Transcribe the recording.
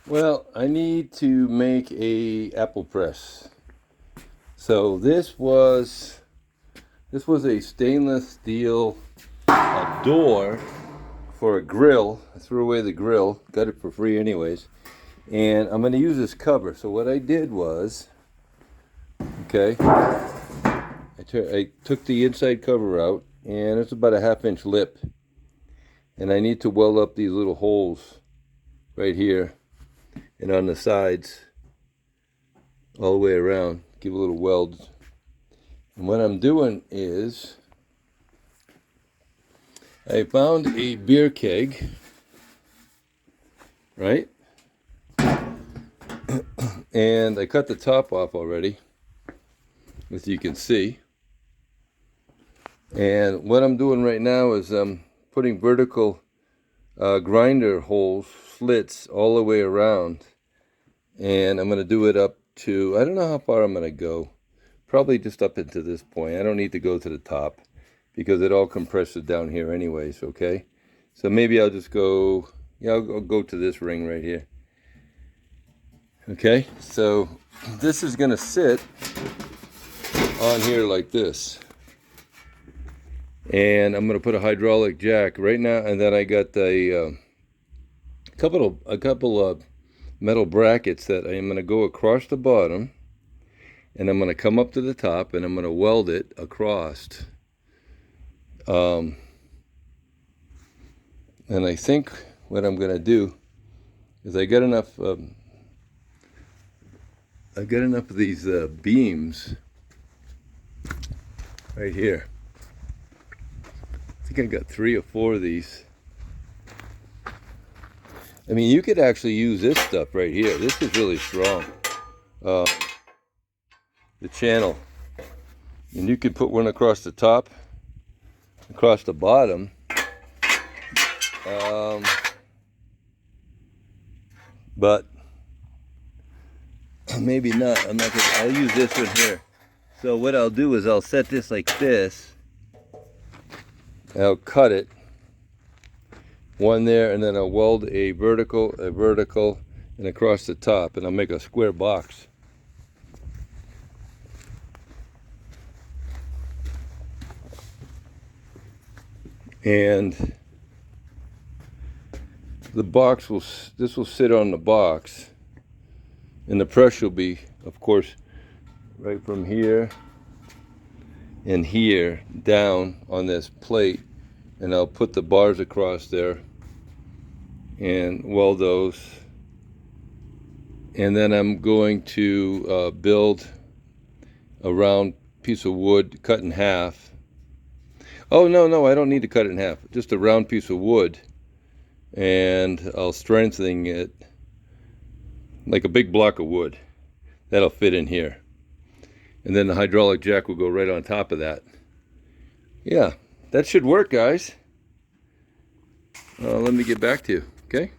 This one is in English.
Well, I need to make a apple press. So this was a stainless steel door for a grill. I threw away the grill, got it for free anyways. And I'm going to use this cover. So what I did was, okay, I took the inside cover out, and it's about a 1/2 inch lip. And I need to weld up these little holes right here and on the sides all the way around, give a little weld. And what I'm doing is I found a beer keg, right? And I cut the top off already, as you can see. And what I'm doing right now is I'm putting vertical grinder holes, slits all the way around. And I'm going to do it up to, I don't know how far I'm going to go. Probably just up into this point. I don't need to go to the top because it all compresses down here anyways, okay? So maybe I'll just go, yeah, I'll go to this ring right here. Okay, so this is going to sit on here like this. And I'm going to put a hydraulic jack right now, and then I got a couple of metal brackets that I am going to go across the bottom, and I'm going to come up to the top, and I'm going to weld it across. And I think what I'm going to do is I got enough of these beams right here. I think I got 3 or 4 of these. I mean, you could actually use this stuff right here. This is really strong. The channel. And you could put one across the top, across the bottom. But maybe not. I'm not gonna, I'll use this one here. So what I'll do is I'll set this like this. I'll cut it. One there, and then I'll weld a vertical, and across the top, and I'll make a square box. And the box this will sit on the box, and the pressure will be, of course, right from here and here down on this plate. And I'll put the bars across there and weld those. And then I'm going to build a round piece of wood cut in half. Oh, no, I don't need to cut it in half. Just a round piece of wood. And I'll strengthen it like a big block of wood. That'll fit in here. And then the hydraulic jack will go right on top of that. Yeah, that should work, guys. Let me get back to you, okay?